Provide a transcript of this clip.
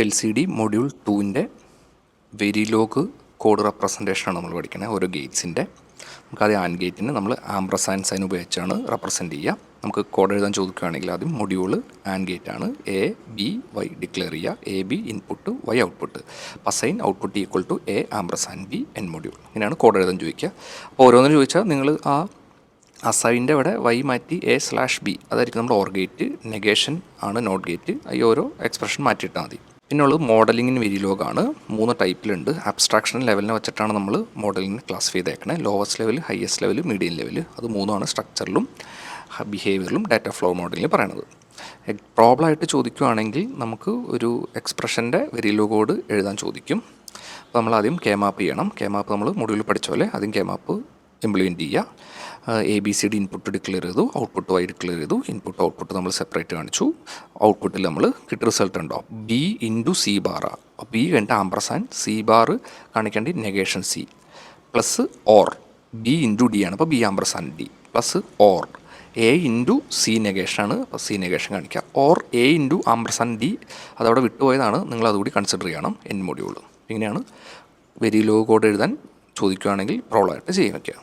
LCD module 2ൻ്റെ Verilog code റെപ്രസെൻറ്റേഷനാണ് നമ്മൾ പഠിക്കുന്നത് ഓരോ ഗേറ്റ്സിൻ്റെ. നമുക്കാദ്യം ആൻഡ് ഗേറ്റിന് നമ്മൾ ആംപ്രസാൻഡ് സൈൻ ഉപയോഗിച്ചാണ് റെപ്രസെൻറ്റ് ചെയ്യുക. നമുക്ക് കോഡ് എഴുതാൻ ചോദിക്കുകയാണെങ്കിൽ ആദ്യം മൊഡ്യൂൾ ആൻഡ് ഗേറ്റാണ്. A, B, Y ഡിക്ലെയർ ചെയ്യുക. A, B input, Y output. Assign output equal to A ampersand B end module. ഇങ്ങനെയാണ് കോഡ് എഴുതാൻ ചോദിക്കുക. അപ്പോൾ ഓരോന്നിനും ചോദിച്ചാൽ നിങ്ങൾ ആ അസൈൻ്റെ അവിടെ Y മാറ്റി A/B അതായിരിക്കും നമ്മുടെ ഓർ ഗേറ്റ്. നെഗേഷൻ ആണ് നോട്ട് ഗേറ്റ്. ഈ ഓരോ എക്സ്പ്രഷൻ മാറ്റിയിട്ടാൽ മതി. പിന്നുള്ളത് മോഡലിങ്ങിന് വെരിലോഗാണ്. 3 ടൈപ്പിലുണ്ട്. അബ്സ്ട്രാക്ഷൻ ലെവലിനെ വെച്ചിട്ടാണ് നമ്മൾ മോഡലിങ്ങിന് ക്ലാസിഫൈ ചെയ്തേക്കണേ. Lowest level, highest level, medium level. അത് 3ആണ് സ്ട്രക്ചറിലും ബിഹേവിയറിലും ഡാറ്റ ഫ്ലോ മോഡലിൽ പറയണത്. പ്രോബ്ലമായിട്ട് ചോദിക്കുകയാണെങ്കിൽ നമുക്ക് ഒരു എക്സ്പ്രഷൻ്റെ വെരിലോഗ് കോഡ് എഴുതാൻ ചോദിക്കും. അപ്പോൾ നമ്മൾ ആദ്യം കെ മാപ്പ് ചെയ്യണം. കെ മാപ്പ് നമ്മൾ മൊഡ്യൂളിൽ പഠിച്ച പോലെ ആദ്യം കെ മാപ്പ് ഇംപ്ലിമെൻറ്റ് ചെയ്യുക. ABCD ഇൻപുട്ട് ഡിക്ലെയർ ചെയ്തു, ഔട്ട്പുട്ട് Y ഡിക്ലെയർ ചെയ്തു. ഇൻപുട്ട് ഔട്ട്പുട്ട് നമ്മൾ സെപ്പറേറ്റ് കാണിച്ചു. ഔട്ട്പുട്ടിൽ നമ്മൾ കിട്ടിയ റിസൾട്ട് ഉണ്ടോ B × C ബാർ. B കഴിഞ്ഞിട്ട് ആംപ്രസാൻഡ് C ബാർ കാണിക്കേണ്ടി negation C plus or B × D ആണ്. അപ്പോൾ B ampersand D plus or A × C നെഗേഷനാണ്. അപ്പോൾ C നെഗേഷൻ കാണിക്കുക. ഓർ A × ആംപ്രസാൻഡ് D അതവിടെ വിട്ടുപോയതാണ്. നിങ്ങൾ അതുകൂടി കൺസിഡർ ചെയ്യണം എൻ മൊഡ്യൂൾ. ഇങ്ങനെയാണ് വെരിലോഗ് കോഡ് എഴുതാൻ ചോദിക്കുകയാണെങ്കിൽ പ്രോബ്ലമായിട്ട് ചെയ്യാൻ വയ്ക്കുക.